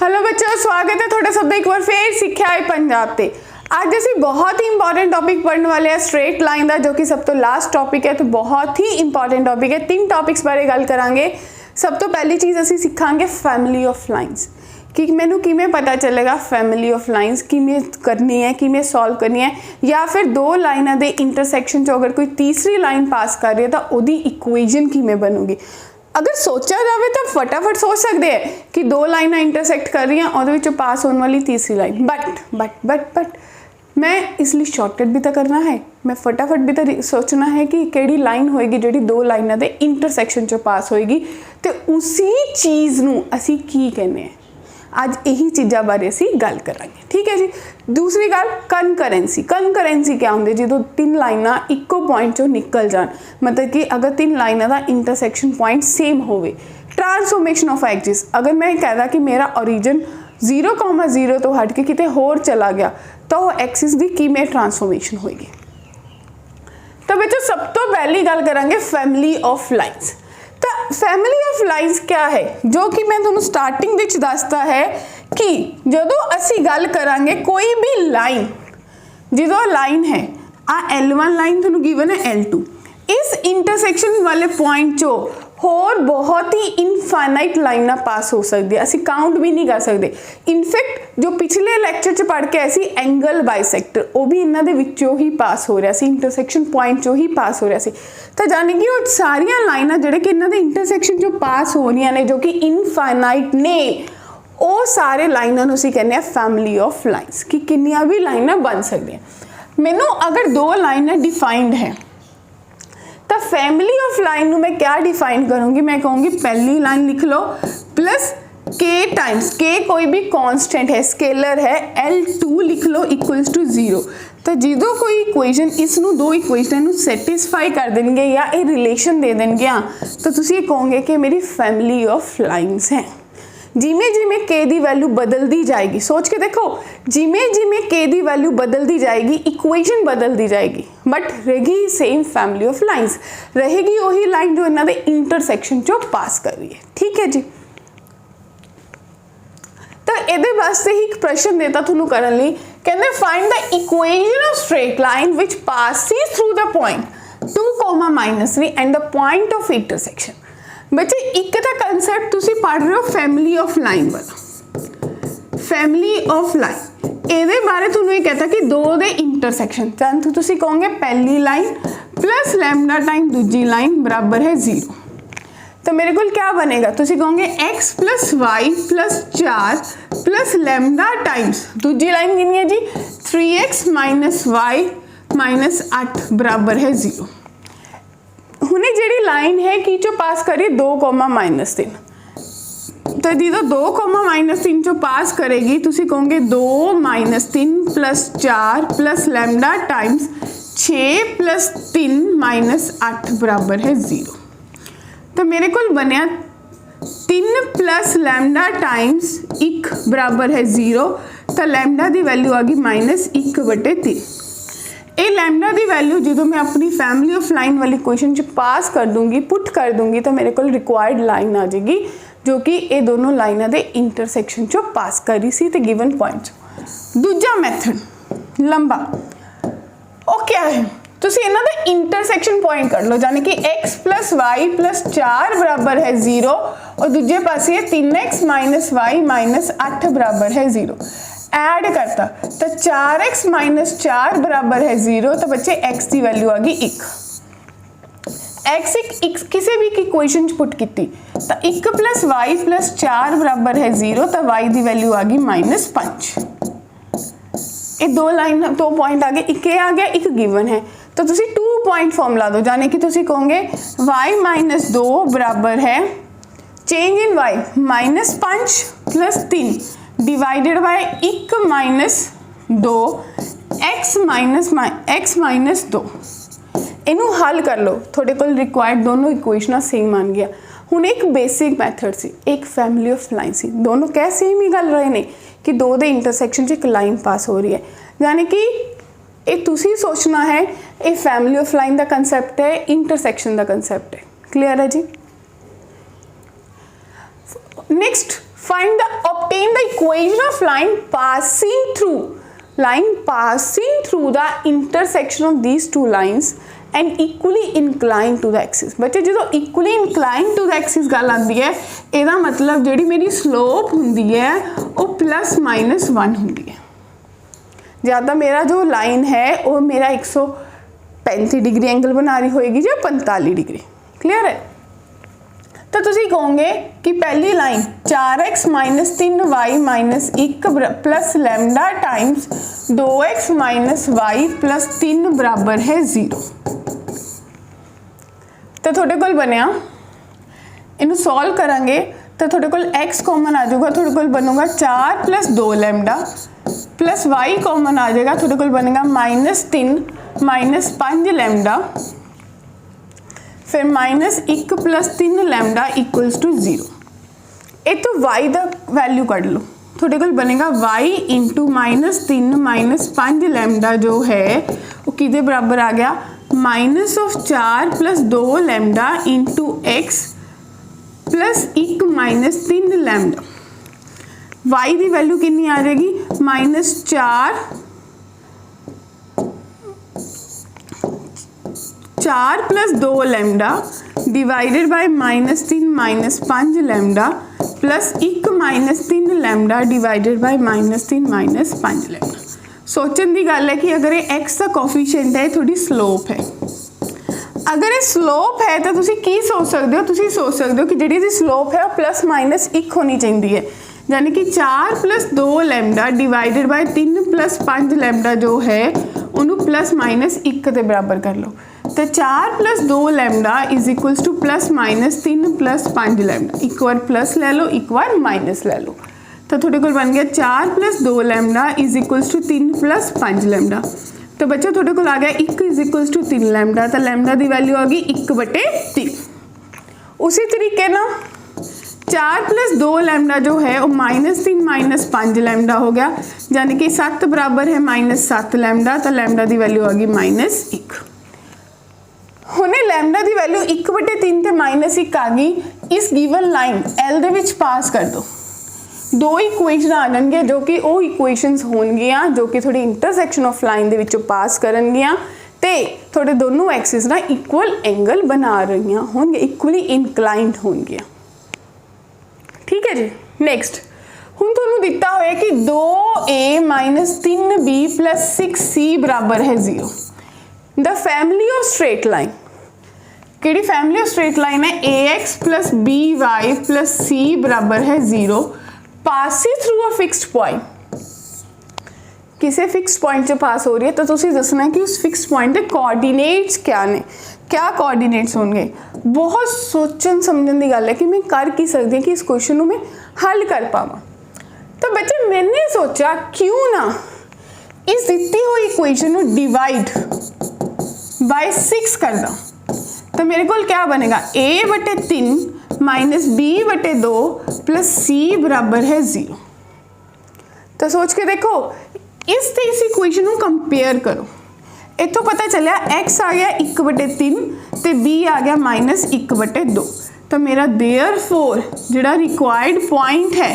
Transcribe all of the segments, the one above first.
Hello बच्चों, स्वागत है थोड़ा सब एक बार फिर सिक्ख्या है पंजाब ते। आज ਅਸੀਂ बहुत ही इंपॉर्टेंट टॉपिक पढ़ने वाले हैं स्ट्रेट लाइन का, जो कि सब तो लास्ट टॉपिक है, तो बहुत ही इंपॉर्टेंट टॉपिक है। 3 टॉपिक्स बारे गल करांगे। सब तो पहली चीज़ ਅਸੀਂ सिखांगे फैमिली ऑफ लाइन्स कि मैनू किमें पता चलेगा फैमिली ऑफ लाइन्स किमें करनी है, किमें सॉल्व करनी है, या फिर दो लाइनों के इंटरसैक्शन चो अगर कोई तीसरी लाइन पास कर रही है तो उसकी इक्वेशन किमें बनूगी। अगर सोचा जाए तो फटाफट सोच सकते हैं कि दो लाइना इंटरसैक्ट कर रही हैं और पास होने वाली तीसरी लाइन, बट मैं इसलिए शॉर्टकट भी तो करना है, मैं फटाफट भी तो सोचना है कि केड़ी लाइन होएगी जी दो लाइना के इंटरसैक्शन चो पास होएगी, तो उसी चीज़ नूं असी की कहने हैं। आज यही चीज़ों बारे असी गल करांगे, ठीक है जी। दूसरी गल कनकरेंसी। कनकरेंसी क्या होंगी? जो 3 लाइना इको पॉइंट चो निकल जान, मतलब कि अगर 3 लाइना का इंटरसैक्शन पॉइंट सेम होवे। ट्रांसफॉर्मेशन ऑफ एक्सिस, अगर मैं कहता कि मेरा ओरिजिन 0,0 तो हट के किते होर चला गया तो एक्सिस की किमें ट्रांसफॉर्मेशन होएगी। तो बच्चों सब तो पहली गल करांगे फैमिली ऑफ लाइन्स। तो फैमिली ऑफ लाइन्स क्या है, जो कि मैं तुहानू स्टार्टिंग विच दसदा है कि जदों असी गल करांगे कोई भी लाइन, जो लाइन है आ L1 लाइन तुहानू गिवन है L2, इस इंटरसैक्शन वाले पॉइंट चो होर बहुत ही इनफाइनाइट लाइना पास हो सकती है, असी काउंट भी नहीं कर सकते। इनफैक्ट जो पिछले लैक्चर च पढ़ के आए सी एंगल बाइसैक्टर, वो भी इन्हां दे विचों ही पास हो रहा सी, इंटरसैक्शन पॉइंट चो ही पास हो रहा सी। तो जाने कि वो सारिया लाइना जिहड़े कि इन्हां दे इंटरसैक्शन चो पास हो रही ने, जो कि इनफाइनाइट ने, वो सारे लाइना नूं असीं कहने फैमिली ऑफ लाइन्स कि किन्नियां भी लाइना बन सकदियां। मैनू अगर दो लाइना डिफाइंड है तो फैमिली ऑफ लाइन मैं क्या डिफाइन करूँगी, मैं कहूँगी पहली लाइन लिख लो प्लस के टाइम्स, के कोई भी कांस्टेंट है, स्केलर है, L2 लिख लो इक्वल्स टू 0। तो जो कोई इक्वेशन इसनू दो इक्वेशन सैटिस्फाई कर देंगे या ये रिलेशन दे देंगे, तो तुम ये कहोगे कि मेरी फैमिली ऑफ लाइन्स है। जिमें जिमें के दी वैल्यू बदलती जाएगी, सोच के देखो, जिमें जिमें के दी वैल्यू बदलती जाएगी इक्वेशन बदलती जाएगी, बट रहेगी सेम फैमिली ऑफ लाइन्स, रहेगी वही लाइन जो इन्होंने इंटरसैक्शन चो पास कर रही है, ठीक है जी। तो ये वास्ते ही एक प्रश्न देता थोनू करन लई, कहंदे find the equation of straight line which passes through the point 2, -3 and the point of intersection. बच्चे एक तो कंसैप्ट तुसी पढ़ रहे हो फैमिली ऑफ लाइन वाला, फैमिली ऑफ लाइन ये बारे तुहानू ये कहता कि दो दे इंटरसैक्शन, तो तुसी कहोगे पहली लाइन प्लस लैम्डा टाइम दूजी लाइन बराबर है 0। तो मेरे को क्या बनेगा, तुसी कहोगे x + y + 4 plus lambda times दूजी लाइन कितनी है जी 3x - y - 8 बराबर है 0। हुणे जिहड़ी लाइन है कि जो पास करी 2,-3, तो जो 2,-3 जो पास करेगी तुसी कहोगे 2-3 + 4 प्लस लैम्डा टाइम्स 6 + 3 - 8 बराबर है 0। तो मेरे को बनया 3 प्लस लैम्डा टाइम्स 1 बराबर है 0। तो लैम्डा की वैल्यू आ गई -1/3। ये लैम्डा की वैल्यू जो मैं अपनी फैमिली ऑफ लाइन वाली क्वेश्चन च पास कर दूंगी, पुट कर दूंगी, तो मेरे को रिक्वायर्ड लाइन आ जाएगी जो कि ये दोनों लाइना के इंटरसैक्शन चो पास कर रही सी ते गिवन पॉइंट चो। दूजा मैथड लंबा, वो क्या है, तुसी इन्हां दा इंटरसैक्शन पॉइंट कर लो, यानी कि x + y + 4 बराबर है 0 और दूजे पासे है 3x - y - 8 बराबर है 0। ऐड करता तो 4x - 4 बराबर है 0। तो बच्चे x की वैल्यू आ गई 1। x किसी भी इक्वेशन पुट की तो 1 + y + 4 बराबर है 0। तो y की वैल्यू आ गई -5। ये दो लाइन दो पॉइंट आ गए, एक आ गया एक गिवन है, तो तुसी 2 पॉइंट फॉर्मूला दो, जाने कि तुसी कहोगे y - 2 बराबर है change in y -5 + 3 divided by 1 - 2 x - 2। इनू हल कर लो, थोड़े को रिक्वायर्ड दोनों इक्वेशन सेम मान गया। हुण एक बेसिक मैथड सी, एक फैमिली ऑफ लाइन सी, दोनों क्या सेम ही गल रहे ने कि दो दे इंटरसैक्शन च एक लाइन पास हो रही है, यानी कि ये तुसी सोचना है ये फैमिली ऑफ लाइन का कंसैप्ट है, इंटरसैक्शन का कंसैप्ट है। क्लियर है जी। Next obtain the equation of line passing through the intersection of these two lines and equally inclined to the axis। बच्चे जो equally inclined to the axis गल आती है ਇਹਦਾ मतलब ਜਿਹੜੀ मेरी slope ਹੁੰਦੀ है वो +-1 ਹੁੰਦੀ है। ज़्यादा मेरा जो लाइन है वो मेरा 135 डिग्री एंगल बना रही होएगी या 45 डिग्री। क्लियर है? तो तुसी कहोगे कि पहली line 4x - 3y - 1 plus lambda times 2x - y + 3 बराबर है 0। तो थोड़े कोल बनया इनू सॉल्व करांगे तो थोड़े कोल x कॉमन आ जाऊगा, थोड़े कोल बनूगा 4 + 2 लैम्डा प्लस y कॉमन आ जाएगा, थोड़े कोल बनेगा -3 - 5 लैम्डा फिर -1 + 3 लैम्डा = 0। ये तो y का वैल्यू कढ़ लो, थोड़े कोल बनेगा y × -3 - 5 लैम्डा जो है वो किदे बराबर आ गया -4 + 2 लैम्डा × x + 1 - 3 लैम्डा। y की वैल्यू कितनी आ जाएगी -4 + 2 lambda divided by -3 - 5 lambda plus 1 - 3 lambda divided by -3 - 5 lambda. सोचने की गल है कि अगर ये x का कोफिशिएंट है थोड़ी स्लोप है, अगर ये स्लोप है तो तुसी की सोच सकते हो, तुसी सोच सकते हो कि जी स्लोप है वो +-1 होनी चाहिए, यानी कि 4 + 2 लैम्डा डिवाइडेड बाय 3 + 5 लैम्डा जो है उन्होंने +-1 के बराबर कर लो। तो 4 + 2 लैम्डा = +-3 + 5 लैम्डा। एक बार प्लस ले लो, एक बार माइनस ले लो, तो थोड़े को बन गया 4 + 2 लैम्डा = 3 + 5 लैम्डा। तो बच्चों थोड़े को आ गया 1 = 3 लैम्डा, तो लैम्डा की वैल्यू आ गई 1/3। उसी तरीके ना 4 + 2 लैम्डा जो है वो -3 - 5 लैम्डा हो गया, यानी कि 7 बराबर है -7 लैम्डा, तो लैम्डा की वैल्यू आ गई -1। हुणे लैम्डा की वैल्यू 1/3 ते -1 आ गई, इस गिवन लाइन L दे विच पास कर दो, दो इक्वेशन आ जाएंगे जो कि वो इक्वेशनस होणगियां जो कि थोड़ी इंटरसेक्शन ऑफ लाइन दे विचों पास करनगियां ते थोड़े दोनों एक्सिस ना इक्वल एंगल बना रही होंगे, इक्वली इनक्लाइंड होंगियां। ठीक है जी। नेक्स्ट हुण तुहानूं दिता होया कि 2a - 3b + 6c बराबर है 0। The family of straight line, किहड़ी फैमिली ऑफ स्ट्रेट लाइन है ax + by + c बराबर है 0 passing through a fixed point. किसी फिक्स्ड पॉइंट से पास हो रही है तो तुसीं दसना कि उस फिक्स्ड पॉइंट के कोऑर्डिनेट्स क्या ने, क्या कोऑर्डिनेट्स होंगे। बहुत सोचन समझन की गल है कि मैं कर की सकती हूँ कि इस क्वेश्चन को मैं हल कर पावां। तो बच्चे मैंने सोचा क्यों ना इस दी हुई इक्वेशन को डिवाइड बाय 6 कर दा, तो मेरे को क्या बनेगा a/3 - b/2 + c बराबर है 0। तो सोच के देखो इस इक्वेशन को कंपेयर करो, इतों पता चलिया x आ गया 1/3 ते b आ गया -1/2। तो मेरा देयरफॉर जिहड़ा रिक्वायर्ड पॉइंट है,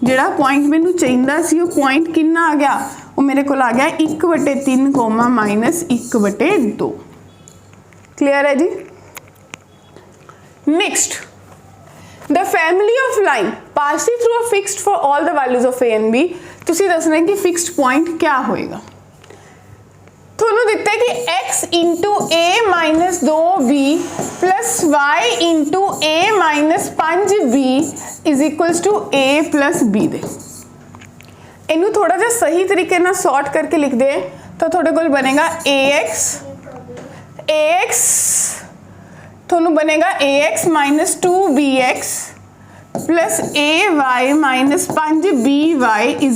जिहड़ा पॉइंट मैनू चाहिदा सी वो पॉइंट कितना आ गया, वो मेरे को आ गया 1/3 -1/2। क्लियर है जी। Next the family of line passing through a fixed for all the values of a and b। तुसीं दसना कि फिक्स्ड पॉइंट क्या होएगा। थोनों दिता है कि x × a - 2b + y × a - 5b = a + b दे। इनू थोड़ा जा सही तरीके ना सॉर्ट करके लिख दे तो थोड़े को बनेगा ax थोनू बनेगा ax - 2bx + ay - 5by =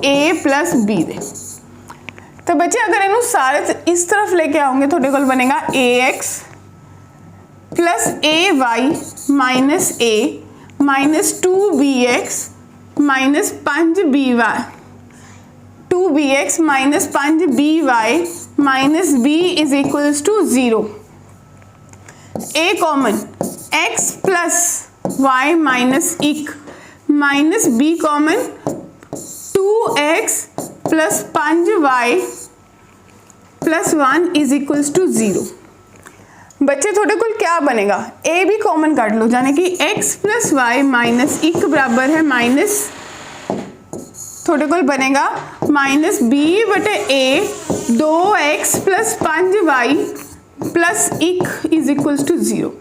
a + b दे। तो बच्चे अगर इनू सारे इस तरफ लेके आओगे थोड़े को बनेगा ax + ay - a - 2bx - 5by 2bx - 5by - b = 0। a common x + y - 1 minus B common 2x plus 5y plus 1 is equals to 0। बच्चे थोड़े को क्या बनेगा, ए भी कॉमन काट लो, यानी कि x प्लस वाई माइनस 1 बराबर है माइनस थोड़े को बनेगा माइनस बी बटे A 2x plus 5y plus 1 is equals to 0।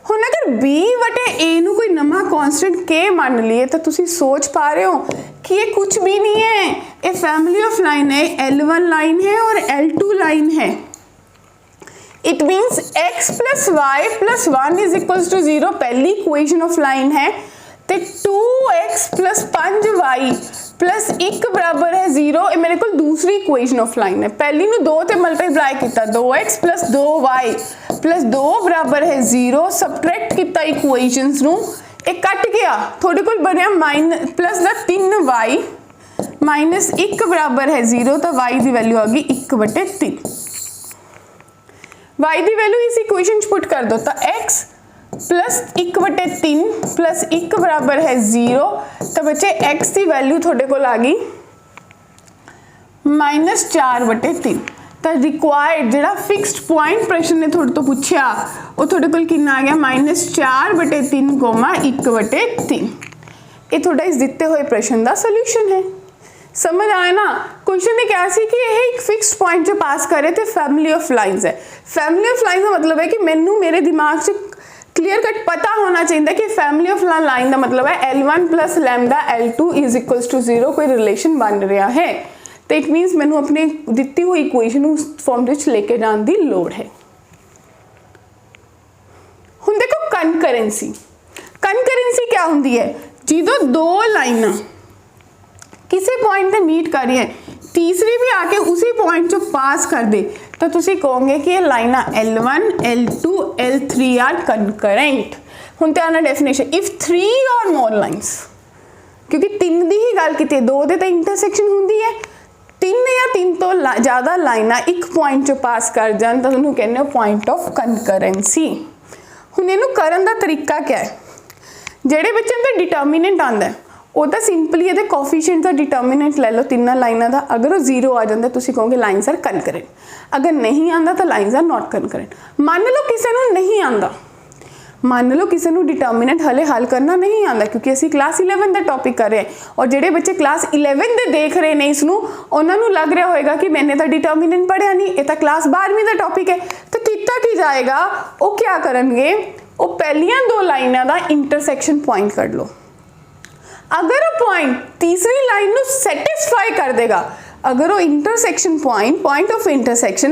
ਹੁਣ अगर b बटे a ਨੂੰ कोई नवा कांस्टेंट k मान लिए तो तुसी सोच पा रहे हो कि ये कुछ भी नहीं है, ये फैमिली ऑफ लाइन है, L1 लाइन है और L2 लाइन है। It means x plus y plus 1 is equals to 0 पहली इक्वेशन ऑफ लाइन है, तो 2x प्लस 5y प्लस 1 बराबर है 0, ये मेरे को दूसरी इक्वेशन ऑफ लाइन है। पहली ਨੂੰ 2 ਤੇ ਮਲਟੀਪਲਾਈ ਕੀਤਾ 2x प्लस 2y प्लस 2 बराबर है 0, सबट्रैक्ट किया इक्वेशंस ਨੂੰ, एक कट गया, थोड़े को बनया माइनस प्लस का 3y माइनस 1 बराबर है 0, तो y की वैल्यू आ गई 1/3। y की वैल्यू इस इक्वेशन पुट कर दो तो x प्लस 1/3 प्लस 1 बराबर है 0, तो बच्चे x की वैल्यू थोड़े को आ गई -4/3। तो रिक्वायर्ड जो फिक्सड पॉइंट प्रश्न ने थोड़े तो पूछा वो थोड़े को कितना आ गया -4/3, 1/3। ये थोड़ा इस दिते हुए प्रश्न का सोल्यूशन है। समझ आया ना। क्वेश्चन ने क्या सी कि यह एक फिक्सड पॉइंट जो पास करे तो फैमिली ऑफ लाइन्स है। फैमिली ऑफ लाइन्स का मतलब है कि मैनू मेरे दिमाग से क्लीयर कट पता होना चाहिए कि फैमिली ऑफ लाइन का मतलब है L1 plus lambda L2 is equals to 0 कोई रिलेशन बन रहा है, तो इट मीनस मैनू अपने दिती हुई इक्वेशन उस फॉर्म लेके जाने की लोड़ है। हुण देखो कनकरेंसी, कनकरेंसी क्या होंगी है, जो दो लाइना किसी पॉइंट पे मीट कर रही है, तीसरी भी आके उसी पॉइंट जो पास कर दे, तो तुसी कहोगे कि ये लाइना L1 L2 L3 are concurrent. हुण ध्यान डेफिनेशन, इफ 3 और मोर लाइन्स, क्योंकि 3 की ही गल की 2 दे तो इंटरसेक्शन होंगी है, 3 या 3 तो ज़्यादा लाइना एक पॉइंट जो पास कर जान तो उन्होंने कहने पॉइंट ऑफ कनकरेंसी। हुण इहनूं करन दा तरीका क्या है, जेड़े बच्चे का डिटर्मिनेंट आंदा है वो तो सिंपली ये कोफिशिएंट का डिटर्मिनेंट ले लो तीनों लाइनों का, अगर वो 0 आ जाता तुम कहोगे लाइन्स आर कनकरेंट, अगर नहीं आता तो लाइन्स आर नॉट कनकरेंट। मान लो किसी को नहीं आता, मान लो किसी को डिटर्मिनेंट हले हल करना नहीं आता, क्योंकि असी क्लास 11 का टॉपिक कर रहे हैं और जोड़े बच्चे क्लास 11 के देख रहे हैं इसनों उन्होंने लग रहा होगा कि मैंने तो डिटर्मिनेंट पढ़िया नहीं, ये तो क्लास 12वीं का टॉपिक है। तो कितना की जाएगा, वो क्या करेंगे, वो पहलियां 2 लाइनों का इंटरसेक्शन पॉइंट कर लो, अगर वो पॉइंट तीसरी लाइन को सैटिस्फाई कर देगा, अगर वो इंटरसेक्शन पॉइंट ऑफ इंटरसेक्शन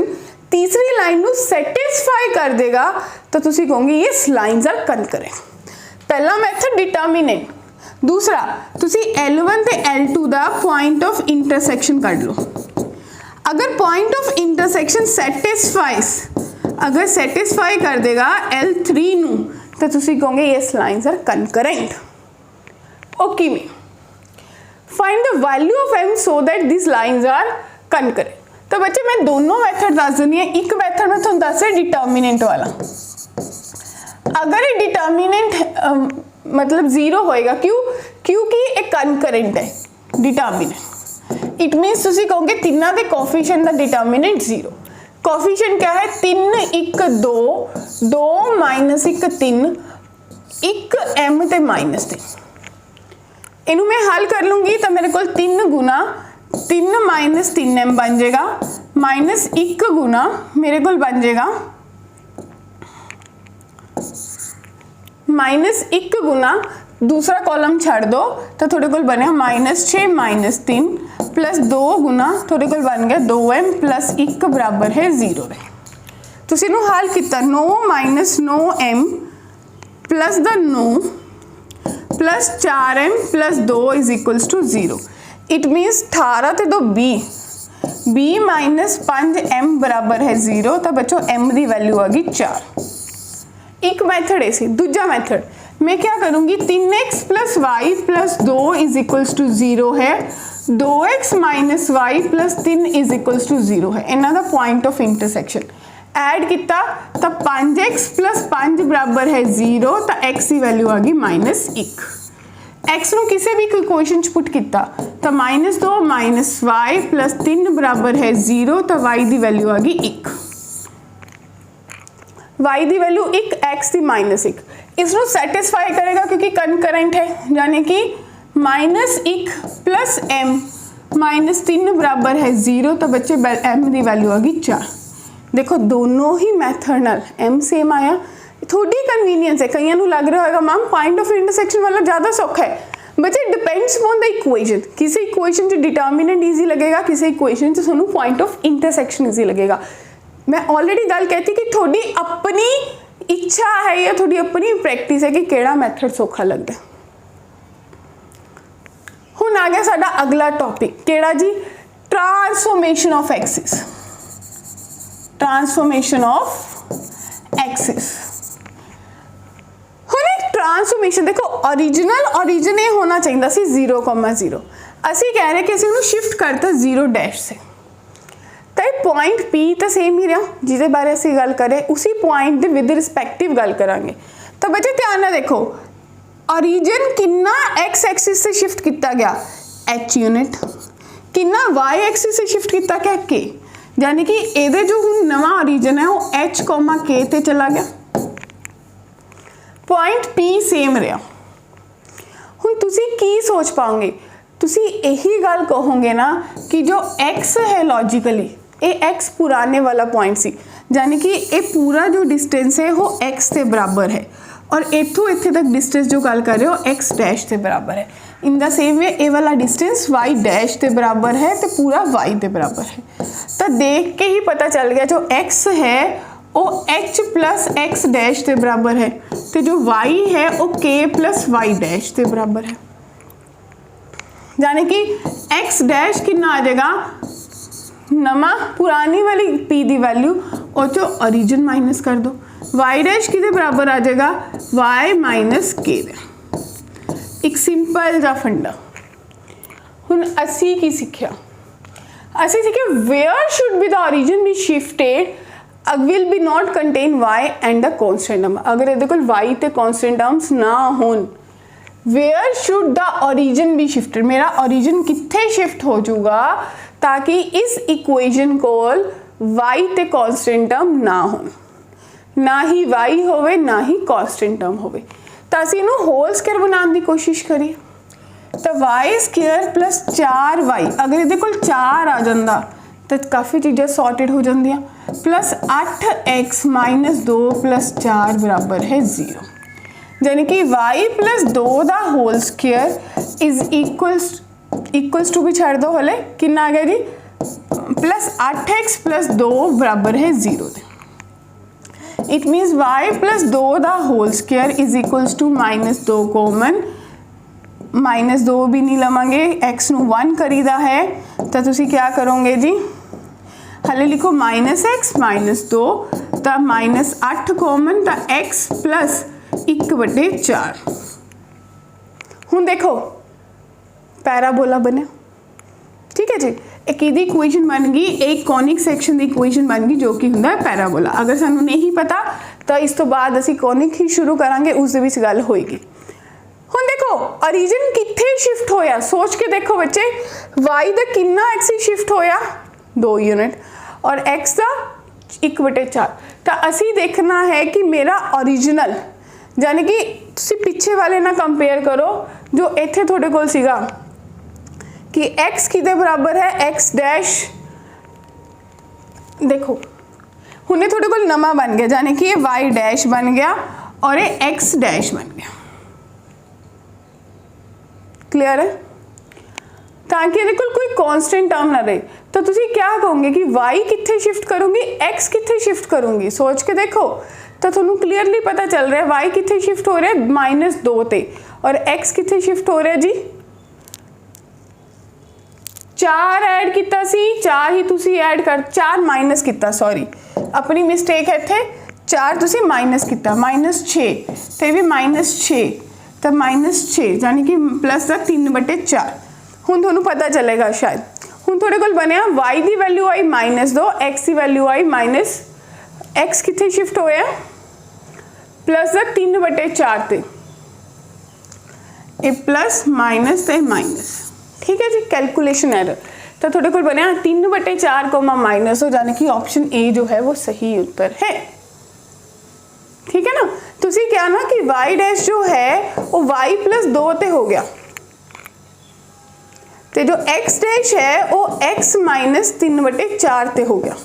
तीसरी लाइन को सैटिस्फाई कर देगा तो तुसी कहोगे ये लाइन्स आर कनकरेंट। पहला मैथड डिटर्मिनेंट, दूसरा तुसी L1 ते L2 का पॉइंट ऑफ इंटरसेक्शन कर लो, अगर पॉइंट ऑफ इंटरसेक्शन सैटिस्फाइज, अगर सैटिस्फाई कर देगा L3 नू तो तुसी कहोगे ये लाइन्स आर कनकरेंट। ओके में find the value of m so that this lines are concurrent. तो बच्चे मैं दोनों मैथड दस देनी है, एक मैथड मैं तुहानू दस डिटर्मिनेंट वाला, अगर ये डिटर्मिनेंट मतलब 0 होएगा, क्यों, क्योंकि एक कनकरेंट है डिटर्मिनेंट, इट मीनस तुसी कहोगे तीनों के कोफिशिएंट का डिटर्मिनेंट 0। कोफिशिएंट क्या है, 3 1 2 2 -1 3 1 m ते -3। इनू मैं हल कर लूँगी तो मेरे को 3 गुना 3 -3m बन जाएगा, -1 गुना मेरे को बन जाएगा -1 गुना दूसरा कॉलम छड़ दो तो थोड़े को बने -6 -3 प्लस 2 गुना थोड़े को बन गया 2m प्लस 1 बराबर है 0 है। तुसी इनू हल किया 9 -9m plus the 9 plus 4m plus 2 is equals to 0। It means 18 ते 2 b -5m बराबर है 0, तो बच्चों m की वैल्यू आ गई 4। एक मैथड ऐसे, दूजा मैथड मैं क्या करूँगी 3x plus y plus 2 is equals to 0 है, 2x minus y plus 3 is equals to 0 है, इन्हों का पॉइंट ऑफ इंटरसेक्शन ऐड किया तो 5x प्लस 5 बराबर है 0, तो x की वैल्यू आ गई -1। x ਨੂੰ ਕਿਸੇ भी इक्वेशन च पुट किया तो -2 -y + 3 बराबर है 0 तो y की वैल्यू आ गई 1, y की वैल्यू 1, x की -1। इसको सैटिस्फाई करेगा क्योंकि कनकरेंट है, यानी कि -1 + m -3 बराबर है 0 तो बच्चे m की वैल्यू आ गई 4। देखो दोनों ही मैथड नाल m सेम आया, थोड़ी कन्वीनियंस है। कईयां नूं लग रहा होगा मैम पॉइंट ऑफ इंटरसेक्शन वाला ज़्यादा सौखा है, बच्चे डिपेंड्स ऑन द इक्वेशन। किसी इक्वेशन च डिटर्मिनेंट ईजी लगेगा, किसी इक्वेशन च तुहानूं पॉइंट ऑफ इंटरसेक्शन ईजी लगेगा। मैं ऑलरेडी गल कहती कि थोड़ी अपनी इच्छा है या थोड़ी अपनी प्रैक्टिस है कि केड़ा मैथड सौखा लगता है। हुण आ गया साडा अगला टॉपिक, केड़ा जी? Transformation of axis. Transformation of axis. Transformation देखो ओरिजिन ये होना चाहिए सी 0,0। असी कह रहे कि असी उन्हें शिफ्ट करता 0' से, तो पॉइंट P तो सेम ही रहा जिसके बारे असी गल करें, उसी पॉइंट के विद रिस्पैक्टिव गल करांगे। तो बच्चे ध्यान ना देखो ओरिजिन कितना x एक्सिस से शिफ्ट किया गया h यूनिट, कितना y एक्सिस से शिफ्ट किया गया k, यानी कि ये जो हुण नवा ओरिजिन है वो h, k ते चला गया, पॉइंट P सेम रहा। हुण तुसी की सोच पाओगे? तुसी यही गल कहोगे ना कि जो x है लॉजिकली ये x पुराने वाला पॉइंट सी, यानी कि ये पूरा जो डिस्टेंस है वो x के बराबर है, और इत्थों इत्थे तक डिस्टेंस जो गल कर रहे हो x डैश के बराबर है। इन द सेम वे ये वाला डिस्टेंस y डैश के बराबर है तो पूरा y के बराबर है। तो देख के ही पता चल गया जो x है वो h + x डैश के बराबर है, तो जो y है वो k + y डैश के बराबर है, यानी कि x डैश कितना आ जाएगा नवा पुरानी वाली p की वैल्यू और जो ओरिजिन माइनस कर दो, y डैश किसके बराबर आ जाएगा y - k। एक सिंपल जा फंडा। हुण असी की सीखिया? असी सीखिया where should be the origin be shifted will be not contain y and the constant term. अगर ये कोल y ते कॉन्स्टेंट टर्म्स ना होन, where should the origin be shifted, मेरा ओरिजिन कित्थे शिफ्ट हो जाऊगा ताकि इस इक्वेशन कोल y ते कॉन्स्टेंट टर्म ना होन, ना ही y होवे ना ही कॉन्स्टेंट टर्म होवे। तो असीं इहनूं होल स्क्वायर बनाने की कोशिश करिए, तो y² + 4y, अगर ये कोल 4 आ जाता तो काफ़ी चीज़ें सॉर्टेड हो जांदियां, प्लस 8x - 2 + 4 बराबर है 0, यानी कि y + 2 दा whole square is equals to भी छड़ दो हले कितना आ गया जी प्लस 8x + 2 बराबर है 0। इट मीन्स y + 2 दा whole square is equals to -2 common, -2 भी नहीं लवांगे, x नू 1 करीदा है तो तुसी क्या करोगे जी, हले लिखो -x - 2 तो -8 कॉमन तो x + 1/4। हुण देखो पैराबोला बने, ठीक है जी। एक इक्वेशन बन गई, एक कॉनिक सैक्शन की इक्वेशन बन गई जो कि हुंदा है पैराबोला। अगर सानू नहीं पता तो इस तो बाद असी कॉनिक ही शुरू करांगे, उस दे विच गल होएगी। हुण देखो ओरिजिन कित्थे शिफ्ट होया, सोच के देखो बच्चे, y दा कितना एक्सिस शिफ्ट होया 2 यूनिट और x दा 1/4। तो असी देखना है कि मेरा ओरिजिनल, यानी कि तुसी पिछे वाले ना कंपेयर करो जो इत्थे थोड़े कोल सीगा कि x किदे बराबर है x डैश, देखो हुणे थोड़े कोल नवा बन गया, यानी कि ये y डैश बन गया और ये x डैश बन गया। क्लियर है? ताकि ये कोई कांस्टेंट टर्म ना रहे, तो तुसी क्या कहोगे कि y कित्थे शिफ्ट करूंगी, x कित्थे शिफ्ट करूंगी। सोच के देखो तो तुहानू क्लियरली पता चल रहा है y कित्थे शिफ्ट हो रहा है -2 ते, और x कित्थे शिफ्ट हो रहा है जी 4 ऐड किया सी, 4 ही तुसी ऐड कर 4 माइनस किया, सॉरी अपनी मिस्टेक है, इत्थे 4 तुसी माइनस किया -6 ते भी -6 तो -6 यानी कि प्लस का 3/4। हुण तुहानू पता चलेगा शायद, हुण थोड़े कोल बनया y की वैल्यू आई -2, x की वैल्यू आई माइनस, x कित्थे शिफ्ट होया प्लस का 3/4 ते, ए प्लस माइनस ते माइनस, ठीक है जी, कैलकुलेशन एरर। तो थोड़े को बनया 3/4 कोमा माइनस हो, जाने कि ऑप्शन ए जो है वो सही उत्तर है, ठीक है ना। तुसी क्या ना कि y डैश जो है वो y प्लस 2 ते हो गया, तो जो x डैश है वो x माइनस 3/4 ते हो गया।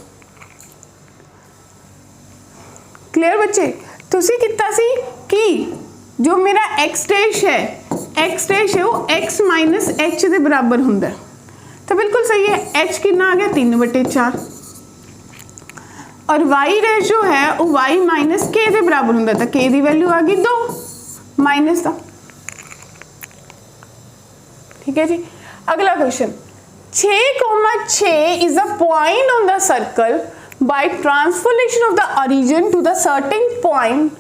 क्लियर बच्चे। तुसी कितना सी कि जो मेरा x डैश है वो x माइनस h के बराबर हुंदा है, तो बिल्कुल सही है। h कितना आ गया 3/4, और y डैश जो है वो y माइनस k के बराबर हुंदा, तो k की वैल्यू आ गई 2 माइनस का, ठीक है जी। अगला question, 6,6 is a point on the circle by transformation of the origin to the certain point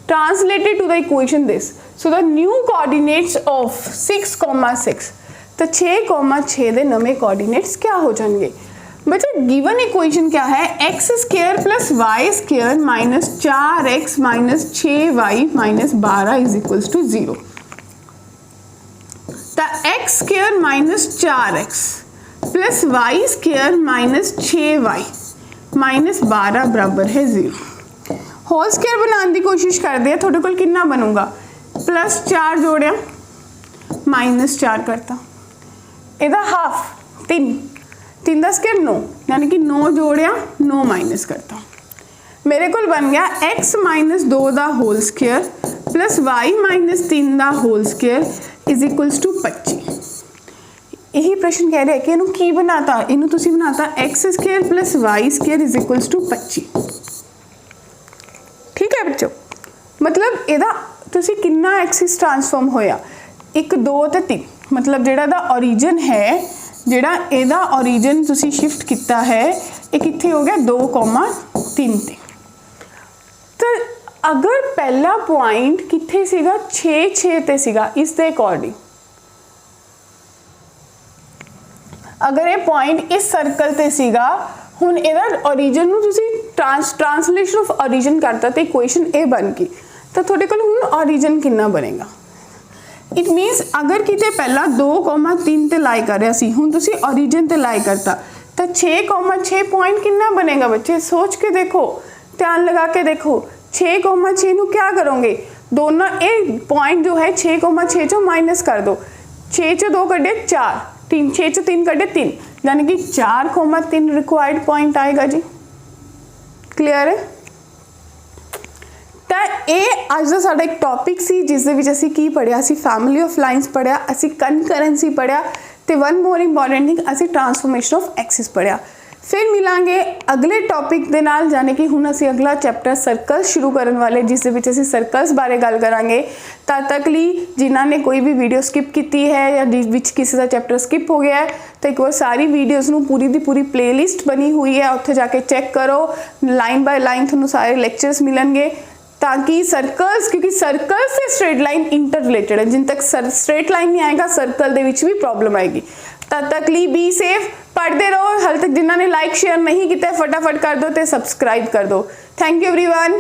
translated to the equation this. So the new coordinates of 6,6, तो 6,6 ਦੇ नवे coordinates क्या हो जाएंगे बच्चे। गिवन इक्वेशन क्या है, x square plus y square minus 4x minus 6y minus 12 is equals to 0। तो x square minus 4x plus y square minus 6y minus 12 बराबर है 0। होल स्क्वायर बनाने की कोशिश करते हैं, थोड़े को कितना बनूंगा, प्लस 4 जोड़िया माइनस 4 करता, इधर हाफ 3 का स्क्वायर 9, यानी कि 9 जोड़िया 9 माइनस करता, मेरे को बन गया x माइनस 2 का whole square plus y minus 3 का whole square is equals to 25। यही प्रश्न कह रहे हैं कि इनू की बनाता, इनू तुसी बनाता x square plus y square is equals to 25, ठीक है बच्चों। मतलब इहदा तुसी कितना एक्सिस ट्रांसफॉर्म होया, 1 2 ते 3, मतलब जेड़ा दा ओरिजिन है, जेड़ा इहदा ओरिजिन तुसी शिफ्ट किया है ये कित्थे हो गया 2,3 ते। तो अगर पहला पॉइंट कित्थे सीगा 6,6 ते सीगा, इस दे अकॉर्डिंग अगर ये पॉइंट इस सर्कल ते सीगा, हुण इहदा ओरिजिन नूं तुसीं ट्रांसलेशन ऑफ ओरिजिन करता तो इक्वेशन ए बन गई, तो थोड़े कोल हुण ओरिजिन कितना बनेगा। इट मीनस अगर किते पहला 2,3 ते लाई कर रहा सी, हुण तुसीं ओरिजिन ते लाई करता, तो 6,6 पॉइंट कितना बनेगा बच्चे, सोच के देखो, ध्यान लगा के देखो। 6,6 नूं क्या करोगे, दोनों ए पॉइंट जो है 6,6 चो माइनस कर दो, 6 चो 2 कटे 4, 6 चो 3 कटे 3, यानी कि 4,3 रिक्वायर्ड पॉइंट आएगा जी। क्लियर है। तो ये अज का साडा एक टॉपिक सी जिस दे विच असीं की पढ़िया, असीं फैमिली ऑफ लाइन्स पढ़िया, असीं कनकरेंसी पढ़िया, ते वन मोर इंपॉर्टेंट थिंग असीं ट्रांसफॉर्मेशन ऑफ एक्सिस पढ़िया। फिर मिलांगे अगले टॉपिक दे नाल, जाने कि हुण असीं अगला चैप्टर सर्कल शुरू करन वाले, जिस दे विच असीं सर्कल्स बारे गल करांगे। तद तक लई जिन्हां ने कोई भी वीडियो स्किप की है या विच किसी का चैप्टर स्किप हो गया है, तो एक बार सारी वीडियोज़ नूं पूरी दी पूरी प्लेलिस्ट बनी हुई है, उत्थे जाके चैक करो, लाइन बाय लाइन तुहानूं सारे लेक्चर्स मिलणगे, ताकि सर्कल्स, क्योंकि सर्कल्स से स्ट्रेट लाइन इंटर रिलेटेड है, जिन तक स्ट्रेट लाइन नहीं आएगा सर्कल दे विच भी प्रॉब्लम आएगी। तब तक ली बी सेफ, पढ़ते रहो। हाल तक जिन्होंने लाइक शेयर नहीं किया फटाफट कर दो, तो सब्सक्राइब कर दो। Thank you everyone.